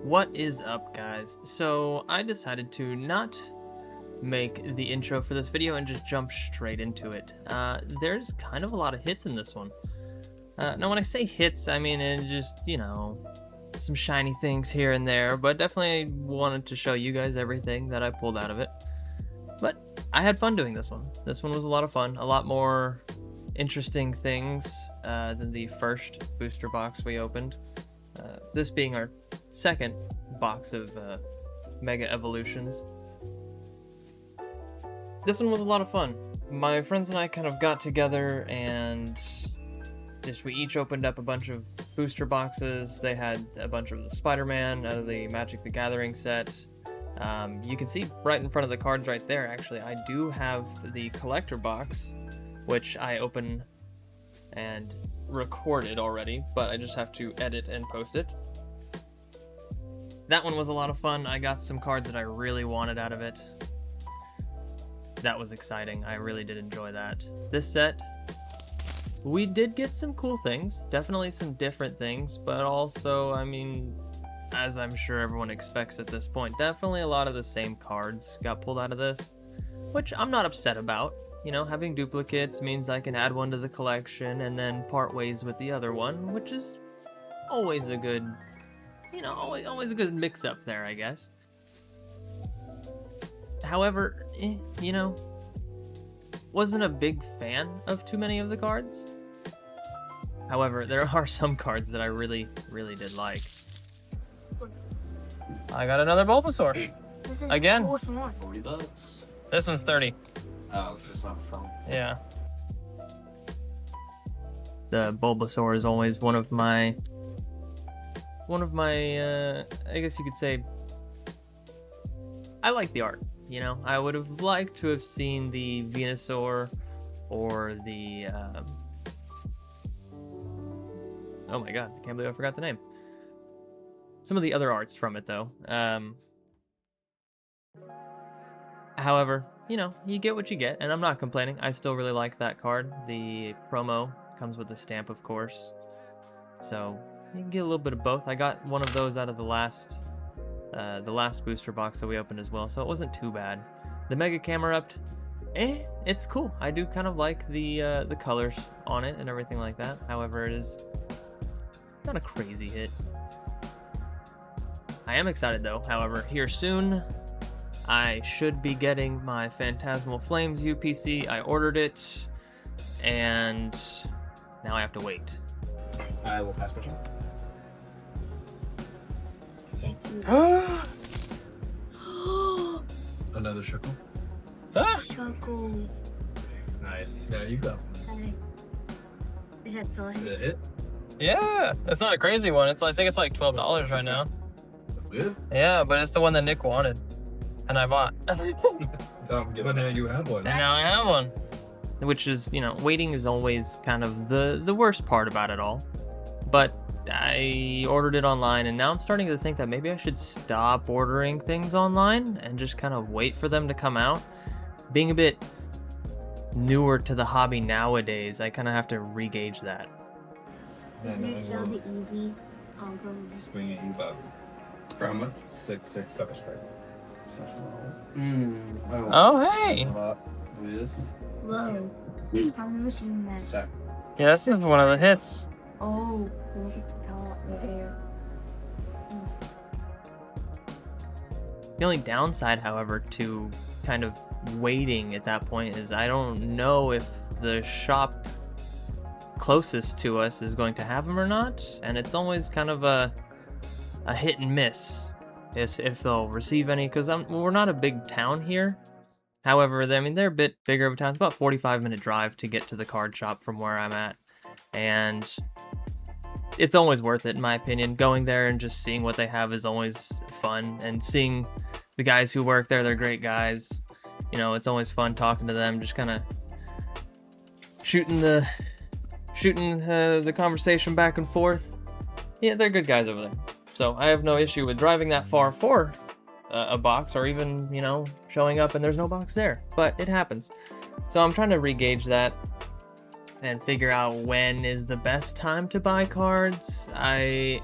What is up, guys? So I decided to not make the intro for this video and just jump straight into it. There's kind of a lot of hits in this one. Now when I say hits, I mean just, some shiny things here and there, but definitely wanted to show you guys everything that I pulled out of it. But I had fun doing this one. This one was a lot of fun, a lot more interesting things than the first booster box we opened. This being our second box of Mega Evolutions. This one was a lot of fun. My friends and I kind of got together and we each opened up a bunch of booster boxes. They had a bunch of the Spider-Man out of the Magic the Gathering set. You can see right in front of the cards right there, actually, I do have the collector box, which I open and recorded already, but I just have to edit and post it. That one was a lot of fun. I got some cards that I really wanted out of it. That was exciting. I really did enjoy that. This set, we did get some cool things, definitely some different things, but also, I mean, as I'm sure everyone expects at this point, definitely a lot of the same cards got pulled out of this, which I'm not upset about. Having duplicates means I can add one to the collection and then part ways with the other one, which is always a good, always a good mix-up there, I guess. However, wasn't a big fan of too many of the cards. However, there are some cards that I really, really did like. I got another Bulbasaur. Again. $40. This one's 30. Oh, it's not from. Yeah. The Bulbasaur is always one of my, I guess you could say, I like the art, I would have liked to have seen the Venusaur or the, oh my god, I can't believe I forgot the name. Some of the other arts from it, though. However, you get what you get, and I'm not complaining. I still really like that card. The promo comes with the stamp, of course. So, you can get a little bit of both. I got one of those out of the last booster box that we opened as well, so it wasn't too bad. The Mega Camerupt, it's cool. I do kind of like the colors on it and everything like that. However, it is not a crazy hit. I am excited though, however, here soon, I should be getting my Phantasmal Flames UPC. I ordered it, and now I have to wait. I will pass my turn. Thank you. Another circle. Circle. Nice. There you go. Is that the Is that it? Yeah, it's not a crazy one. I think it's like $12 right now. That's good. Yeah, but it's the one that Nick wanted, and I bought. But now you have one. And now I have one. Which is, waiting is always kind of the worst part about it all. But I ordered it online, and now I'm starting to think that maybe I should stop ordering things online and just kind of wait for them to come out. Being a bit newer to the hobby nowadays, I kind of have to re-gauge that. Then I will the Eevee. swing at you, Bob. For how much? Six pepper spray. Oh, hey! With Whoa. I've never seen that. sack. Yeah, this is one of the hits. Oh, look at the top there. The only downside, however, to kind of waiting at that point is I don't know if the shop closest to us is going to have them or not, and it's always kind of a hit and miss if they'll receive any, because we're not a big town here. However, they're a bit bigger of a town. It's about a 45-minute drive to get to the card shop from where I'm at, and it's always worth it in my opinion. Going there and just seeing what they have is always fun, and seeing the guys who work there, they're great guys. It's always fun talking to them, just kind of shooting the conversation back and forth. Yeah, they're good guys over there. So I have no issue with driving that far for a box, or even, showing up and there's no box there. But it happens. So I'm trying to re-gauge that and figure out when is the best time to buy cards. I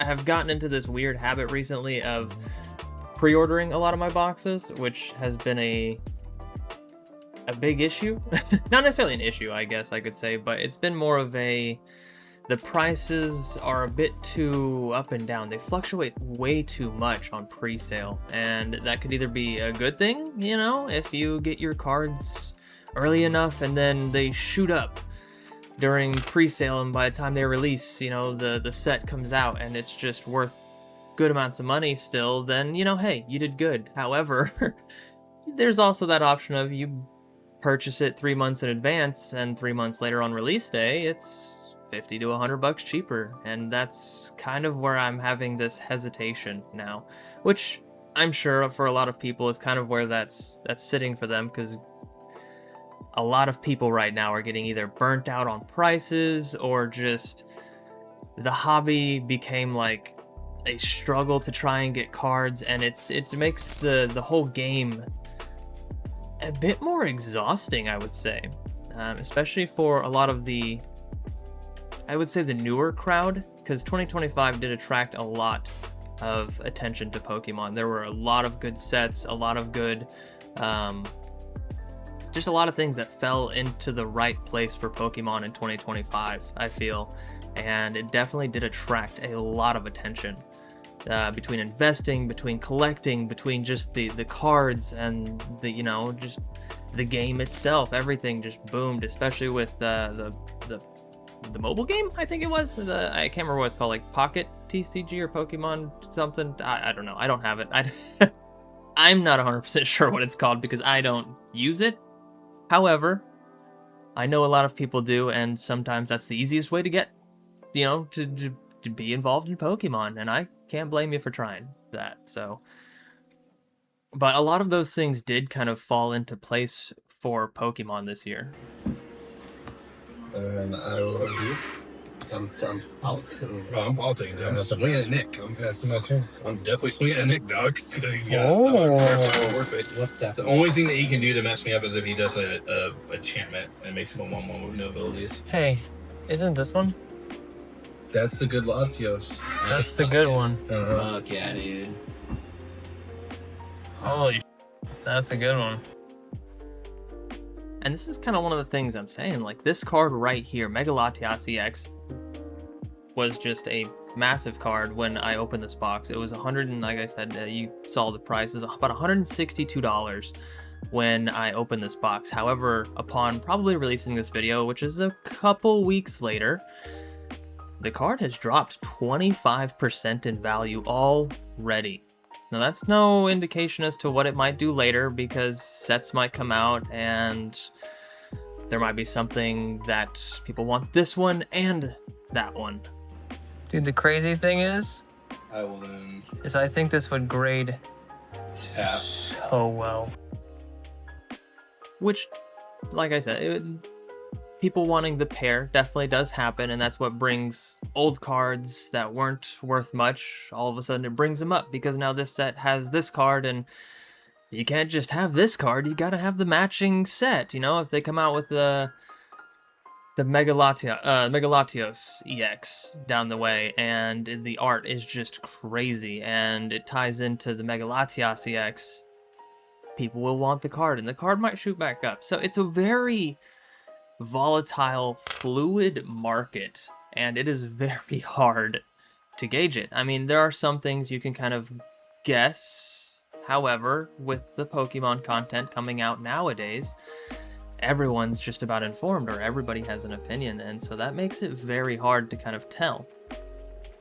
have gotten into this weird habit recently of pre-ordering a lot of my boxes, which has been a big issue. Not necessarily an issue, I guess I could say, but it's been more of the prices are a bit too up and down. They fluctuate way too much on pre-sale, and that could either be a good thing, you know, if you get your cards early enough and then they shoot up during pre-sale, and by the time they release, you know, the set comes out and it's just worth good amounts of money still, then, you know, hey, you did good. However, there's also that option of you purchase it 3 months in advance and 3 months later on release day, it's $50 to $100 cheaper. And that's kind of where I'm having this hesitation now, which I'm sure for a lot of people is kind of where that's sitting for them, because a lot of people right now are getting either burnt out on prices, or just the hobby became like a struggle to try and get cards, and it makes the whole game a bit more exhausting, I would say, especially for a lot of the, I would say, the newer crowd, because 2025 did attract a lot of attention to Pokemon. There were a lot of good sets, a lot of good just a lot of things that fell into the right place for Pokemon in 2025, I feel, and it definitely did attract a lot of attention. Between investing, between collecting, between just the cards and the, you know, just the game itself, everything just boomed, especially with the mobile game, I think it was. I can't remember what it's called, like Pocket TCG or Pokemon something. I don't know. I don't have it. I'm not 100% sure what it's called because I don't use it. However, I know a lot of people do, and sometimes that's the easiest way to get, you know, to be involved in Pokemon, and I can't blame you for trying that. So, but a lot of those things did kind of fall into place for Pokemon this year. And I will I'll take that. I'm swinging at Nick. That's my turn. I'm definitely swinging at Nick, dog, because he's got What's that? The only thing that he can do to mess me up is if he does a enchantment and makes him a 1/1 with no abilities. Hey, isn't this one? That's the good Latios. That's the good one. Fuck yeah, dude. Holy, that's a good one. And this is kind of one of the things I'm saying, like this card right here, Mega Latias EX, was just a massive card when I opened this box. It was 100, and like I said, you saw the price, is about $162 when I opened this box. However, upon probably releasing this video, which is a couple weeks later, the card has dropped 25% in value already. Now that's no indication as to what it might do later, because sets might come out and there might be something that people want this one and that one. Dude, the crazy thing is I will then I think this would grade tap. so well. Which, like I said, people wanting the pair definitely does happen, and that's what brings old cards that weren't worth much, all of a sudden it brings them up, because now this set has this card, and you can't just have this card, you gotta have the matching set, you know? If they come out with the Mega Latios EX down the way, and the art is just crazy, and it ties into the Mega Latias EX, people will want the card, and the card might shoot back up. So it's a very volatile, fluid market, and it is very hard to gauge it. I mean, there are some things you can kind of guess. However, with the Pokemon content coming out nowadays, everyone's just about informed, or everybody has an opinion, and so that makes it very hard to kind of tell.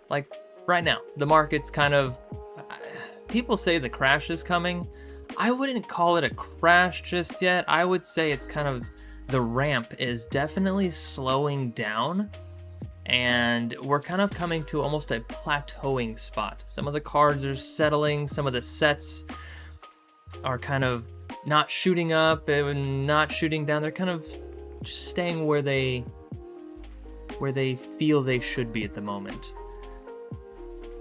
Like, right now, the market's kind of... people say the crash is coming. I wouldn't call it a crash just yet. I would say it's kind of... the ramp is definitely slowing down, and we're kind of coming to almost a plateauing spot. Some of the cards are settling, some of the sets are kind of not shooting up and not shooting down. They're kind of just staying where they feel they should be at the moment.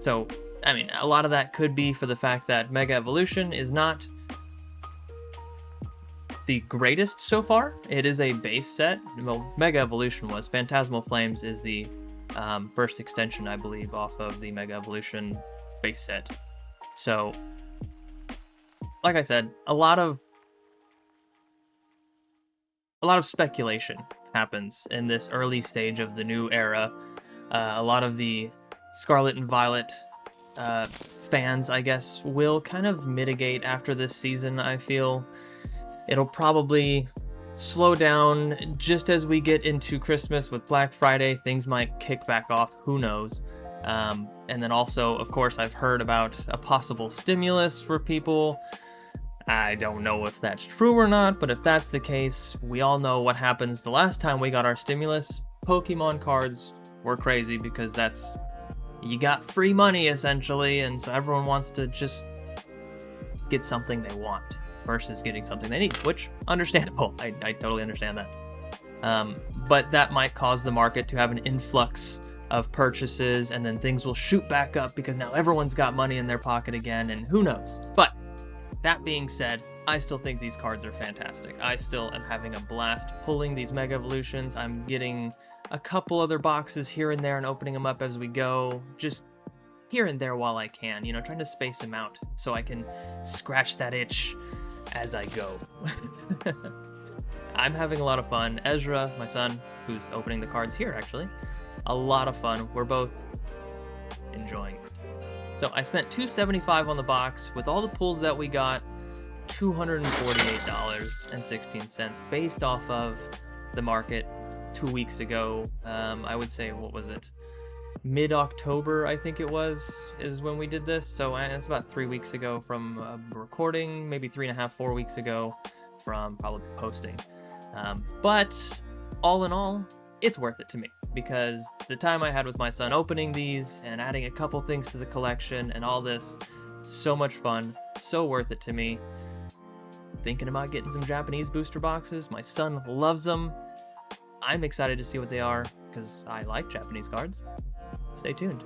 So, I mean, a lot of that could be for the fact that Mega Evolution is not the greatest so far. It is a base set. Well, Mega Evolution was. Phantasmal Flames is the first extension, I believe, off of the Mega Evolution base set. So, like I said, a lot of speculation happens in this early stage of the new era. A lot of the Scarlet and Violet fans, I guess, will kind of mitigate after this season, I feel. It'll probably slow down just as we get into Christmas with Black Friday. Things might kick back off, who knows. And then also, of course, I've heard about a possible stimulus for people. I don't know if that's true or not, but if that's the case, we all know what happens the last time we got our stimulus. Pokemon cards were crazy because you got free money essentially, and so everyone wants to just get something they want versus getting something they need, which understandable. I totally understand that. But that might cause the market to have an influx of purchases, and then things will shoot back up because now everyone's got money in their pocket again, and who knows. But that being said, I still think these cards are fantastic. I still am having a blast pulling these Mega Evolutions. I'm getting a couple other boxes here and there and opening them up as we go, just here and there while I can, trying to space them out so I can scratch that itch as I go. I'm having a lot of fun. Ezra, my son, who's opening the cards here actually, a lot of fun. We're both enjoying it. So I spent $275 on the box. With all the pulls that we got, $248.16 based off of the market 2 weeks ago. I would say, what was it? Mid-October, I think it was, is when we did this. So it's about 3 weeks ago from recording, maybe 3.5, 4 weeks ago from probably posting. But all in all, it's worth it to me, because the time I had with my son opening these and adding a couple things to the collection and all this, so much fun, so worth it to me. Thinking about getting some Japanese booster boxes. My son loves them. I'm excited to see what they are because I like Japanese cards. Stay tuned.